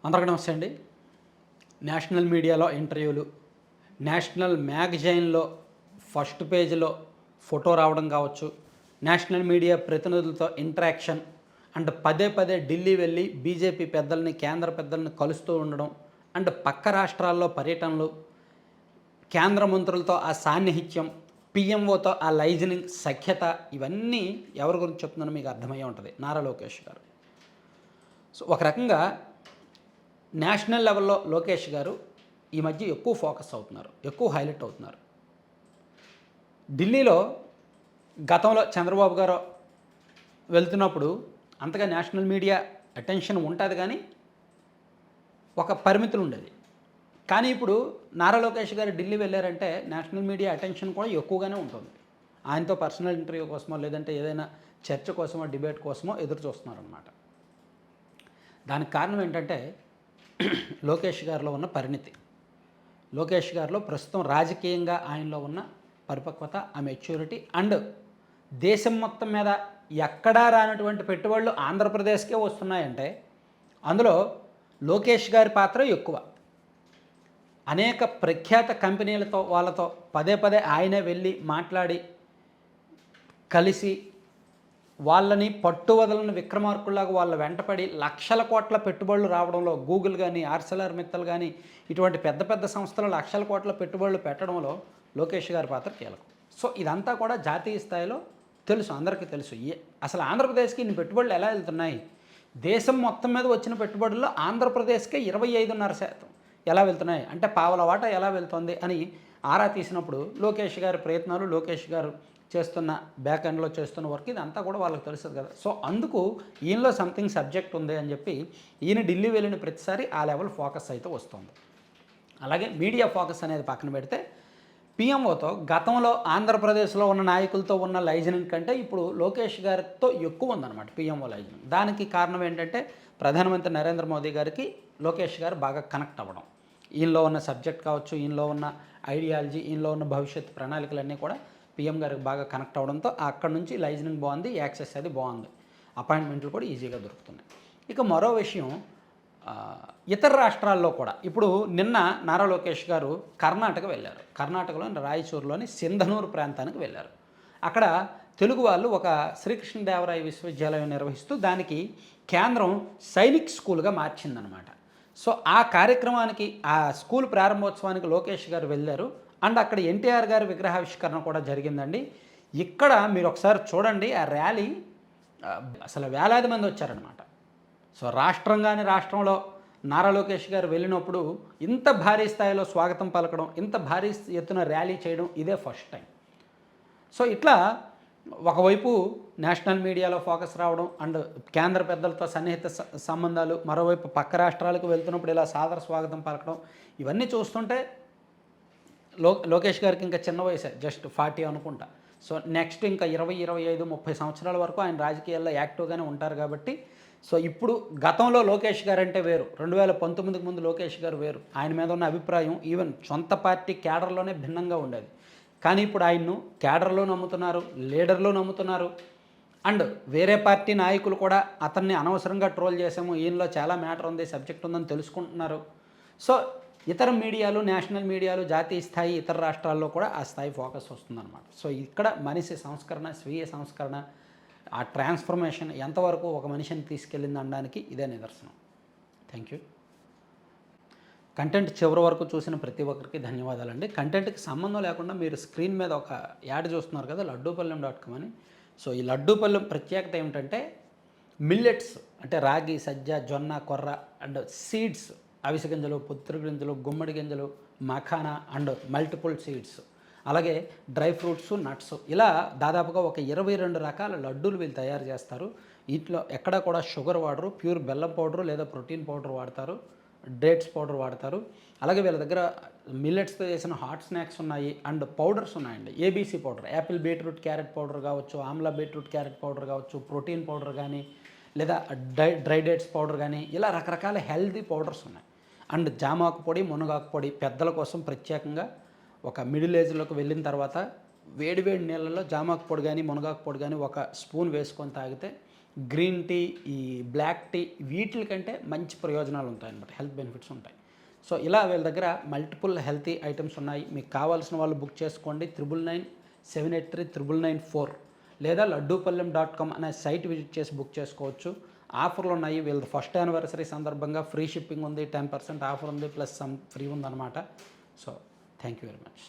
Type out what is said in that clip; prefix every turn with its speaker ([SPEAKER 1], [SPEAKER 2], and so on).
[SPEAKER 1] అందరికీ నమస్తే అండి. నేషనల్ మీడియాలో ఇంటర్వ్యూలు, నేషనల్ మ్యాగజైన్‌లో ఫస్ట్ పేజ్‌లో ఫోటో రావడం కావచ్చు, నేషనల్ మీడియా ప్రతినిధులతో ఇంటరాక్షన్ అండ్ పదే పదే ఢిల్లీ వెళ్ళి బీజేపీ పెద్దల్ని, కేంద్ర పెద్దల్ని కలుస్తూ ఉండడం అండ్ పక్క రాష్ట్రాల్లో పర్యటనలు, కేంద్ర మంత్రులతో ఆ సాన్నిహిత్యం, పీఎంఓతో ఆ లైజనింగ్ సఖ్యత ఇవన్నీ ఎవరి గురించి చెప్తున్నానో మీకు అర్థమయ్యే ఉంటుంది. నారా లోకేష్ గారు. సో ఒక రకంగా నేషనల్ లెవెల్లో లోకేష్ గారు ఈ మధ్య ఎక్కువ ఫోకస్ అవుతున్నారు, ఎక్కువ హైలైట్ అవుతున్నారు. ఢిల్లీలో గతంలో చంద్రబాబు గారు వెళ్తున్నప్పుడు అంతగా నేషనల్ మీడియా అటెన్షన్ ఉంటుంది, కానీ ఒక పరిమితులు ఉండేది. కానీ ఇప్పుడు నారా లోకేష్ గారు ఢిల్లీ వెళ్ళారంటే నేషనల్ మీడియా అటెన్షన్ కూడా ఎక్కువగానే ఉంటుంది. ఆయనతో పర్సనల్ ఇంటర్వ్యూ కోసమో లేదంటే ఏదైనా చర్చ కోసమో డిబేట్ కోసమో ఎదురు చూస్తున్నారనమాట. దానికి కారణం ఏంటంటే లోకేష్ గారిలో ఉన్న పరిణితి, లోకేష్ గారిలో ప్రస్తుతం రాజకీయంగా ఆయనలో ఉన్న పరిపక్వత, ఆ మెచ్యూరిటీ అండ్ దేశం మొత్తం మీద ఎక్కడా రానటువంటి పెట్టుబడులు ఆంధ్రప్రదేశ్కే వస్తున్నాయంటే అందులో లోకేష్ గారి పాత్ర ఎక్కువ. అనేక ప్రఖ్యాత కంపెనీలతో వాళ్ళతో పదే పదే ఆయనే వెళ్ళి మాట్లాడి కలిసి వాళ్ళని పట్టువదలని విక్రమార్కుల్లాగా వాళ్ళ వెంటపడి లక్షల కోట్ల పెట్టుబడులు రావడంలో గూగుల్ కానీ, ఆర్సెలర్ మిత్తల్ కానీ ఇటువంటి పెద్ద పెద్ద సంస్థలు లక్షల కోట్ల పెట్టుబడులు పెట్టడంలో లోకేష్ గారి పాత్ర కీలకం. సో ఇదంతా కూడా జాతీయ స్థాయిలో తెలుసు, అందరికీ తెలుసు. అసలు ఆంధ్రప్రదేశ్కి ఇన్ని పెట్టుబడులు ఎలా వెళ్తున్నాయి, దేశం మొత్తం మీద వచ్చిన పెట్టుబడుల్లో ఆంధ్రప్రదేశ్కే 25.5% ఎలా వెళ్తున్నాయి అంటే పావల వాటా ఎలా వెళ్తుంది అని ఆరా తీసినప్పుడు లోకేష్ గారి ప్రయత్నాలు, లోకేష్ గారు చేస్తున్న బ్యాక్ ఎండ్లో చేస్తున్న వర్క్ ఇదంతా కూడా వాళ్ళకి తెలుస్తుంది కదా. సో అందుకు ఈయనలో సంథింగ్ సబ్జెక్ట్ ఉంది అని చెప్పి ఈయన ఢిల్లీ వెళ్ళిన ప్రతిసారి ఆ లెవెల్ ఫోకస్ అయితే వస్తుంది. అలాగే మీడియా ఫోకస్ అనేది పక్కన పెడితే పీఎంఓతో గతంలో ఆంధ్రప్రదేశ్లో ఉన్న నాయకులతో ఉన్న లైజనింగ్ కంటే ఇప్పుడు లోకేష్ గారితో ఎక్కువ ఉందన్నమాట పీఎంఓ లైజనింగ్. దానికి కారణం ఏంటంటే ప్రధానమంత్రి నరేంద్ర మోదీ గారికి లోకేష్ గారు బాగా కనెక్ట్ అవ్వడం, ఈయనలో ఉన్న సబ్జెక్ట్ కావచ్చు, ఈయనలో ఉన్న ఐడియాలజీ, ఈయనలో ఉన్న భవిష్యత్ ప్రణాళికలన్నీ కూడా పీఎం గారికి బాగా కనెక్ట్ అవ్వడంతో అక్కడ నుంచి లైజనింగ్ బాగుంది, యాక్సెస్ అది బాగుంది, అపాయింట్మెంట్లు కూడా ఈజీగా దొరుకుతున్నాయి. ఇక మరో విషయం, ఇతర రాష్ట్రాల్లో కూడా ఇప్పుడు నిన్న నారా లోకేష్ గారు కర్ణాటక వెళ్ళారు. కర్ణాటకలోని రాయచూరులోని సింధనూరు ప్రాంతానికి వెళ్ళారు. అక్కడ తెలుగు వాళ్ళు ఒక శ్రీకృష్ణదేవరాయ విశ్వవిద్యాలయం నిర్వహిస్తూ దానికి కేంద్రం సైనిక్ స్కూల్గా మార్చిందనమాట. సో ఆ కార్యక్రమానికి, ఆ స్కూల్ ప్రారంభోత్సవానికి లోకేష్ గారు వెళ్ళారు. అండ్ అక్కడ ఎన్టీఆర్ గారి విగ్రహావిష్కరణ కూడా జరిగిందండి. ఇక్కడ మీరు ఒకసారి చూడండి, ఆ ర్యాలీ అసలు వేలాది మంది వచ్చారనమాట. సో రాష్ట్రంలో నారా లోకేష్ గారు వెళ్ళినప్పుడు ఇంత భారీ స్థాయిలో స్వాగతం పలకడం, ఇంత భారీ ఎత్తున ర్యాలీ చేయడం ఇదే ఫస్ట్ టైం. సో ఇట్లా ఒకవైపు నేషనల్ మీడియాలో ఫోకస్ రావడం అండ్ కేంద్ర పెద్దలతో సన్నిహిత సంబంధాలు, మరోవైపు పక్క రాష్ట్రాలకు వెళ్తున్నప్పుడు ఇలా సాదర స్వాగతం పలకడం, ఇవన్నీ చూస్తుంటే లోకేష్ గారికి ఇంకా చిన్న వయసే, జస్ట్ 40 అనుకుంటా. సో నెక్స్ట్ ఇంకా 20, 25, 30 సంవత్సరాల వరకు ఆయన రాజకీయాల్లో యాక్టివ్గానే ఉంటారు కాబట్టి. సో ఇప్పుడు గతంలో లోకేష్ గారు అంటే వేరు, 2019కి ముందు లోకేష్ గారు వేరు, ఆయన మీద ఉన్న అభిప్రాయం ఈవెన్ సొంత పార్టీ క్యాడర్లోనే భిన్నంగా ఉండేది. కానీ ఇప్పుడు ఆయన్ను క్యాడర్లో నమ్ముతున్నారు, లీడర్లో నమ్ముతున్నారు అండ్ వేరే పార్టీ నాయకులు కూడా అతన్ని అనవసరంగా ట్రోల్ చేసాము, ఈయనలో చాలా మ్యాటర్ ఉంది, సబ్జెక్ట్ ఉందని తెలుసుకుంటున్నారు. సో ఇతర మీడియాలు, నేషనల్ మీడియాలు, జాతీయ స్థాయి ఇతర రాష్ట్రాల్లో కూడా ఆ స్థాయి ఫోకస్ వస్తుందన్నమాట. సో ఇక్కడ మనిషి సంస్కరణ, స్వీయ సంస్కరణ, ఆ ట్రాన్స్ఫర్మేషన్ ఎంతవరకు ఒక మనిషిని తీసుకెళ్ళింది అనడానికి ఇదే నిదర్శనం. Thank you. కంటెంట్ చివరి వరకు చూసిన ప్రతి ఒక్కరికి ధన్యవాదాలండి. కంటెంట్కి సంబంధం లేకుండా మీరు స్క్రీన్ మీద ఒక యాడ్ చూస్తున్నారు కదా, లడ్డూపల్లెం.com అని. సో ఈ లడ్డూపల్లెం ప్రత్యేకత ఏమిటంటే మిల్లెట్స్ అంటే రాగి, సజ్జ, జొన్న, కొర్ర అండ్ సీడ్స్, అవిసె గింజలు, పొత్తురు గింజలు, గుమ్మడి గింజలు, మఖానా అండ్ మల్టిపుల్ సీడ్స్, అలాగే డ్రై ఫ్రూట్స్, నట్స్, ఇలా దాదాపుగా ఒక 22 రకాల లడ్డూలు వీళ్ళు తయారు చేస్తారు. వీటిలో ఎక్కడ కూడా షుగర్ వాడరు, ప్యూర్ బెల్లం పౌడరు లేదా ప్రోటీన్ పౌడర్ వాడతారు, డేట్స్ పౌడర్ వాడతారు. అలాగే వీళ్ళ దగ్గర మిల్లెట్స్తో చేసిన హాట్ స్నాక్స్ ఉన్నాయి అండ్ పౌడర్స్ ఉన్నాయండి. ABC powder, Apple beetroot carrot powder కావచ్చు, ఆమ్లా బీట్రూట్ క్యారెట్ పౌడర్ కావచ్చు, ప్రోటీన్ పౌడర్ కానీ లేదా డ్రై డేట్స్ పౌడర్ కానీ, ఇలా రకరకాల హెల్తీ పౌడర్స్ ఉన్నాయి. అండ్ జామాకు పొడి, మునగాకు పొడి పెద్దల కోసం ప్రత్యేకంగా ఒక మిడిల్ ఏజ్లోకి వెళ్ళిన తర్వాత వేడివేడి నీళ్ళల్లో జామాకు పొడి కానీ మునగాకు పొడి కానీ ఒక స్పూన్ వేసుకొని తాగితే గ్రీన్ టీ, ఈ బ్లాక్ టీ వీటికంటే మంచి ప్రయోజనాలు ఉంటాయన్నమాట, హెల్త్ బెనిఫిట్స్ ఉంటాయి. సో ఇలా వీళ్ళ దగ్గర మల్టిపుల్ హెల్తీ ఐటమ్స్ ఉన్నాయి. మీకు కావాల్సిన వాళ్ళు బుక్ చేసుకోండి 9997839994 లేదా laddupalem.com అనే సైట్ విజిట్ చేసి బుక్ చేసుకోవచ్చు. ఆఫర్లు ఉన్నాయి. వీళ్ళది ఫస్ట్ యానివర్సరీ సందర్భంగా ఫ్రీ షిప్పింగ్ ఉంది, 10% ఆఫర్ ఉంది, ప్లస్ సమ్ ఫ్రీ ఉందన్నమాట. So thank you very much.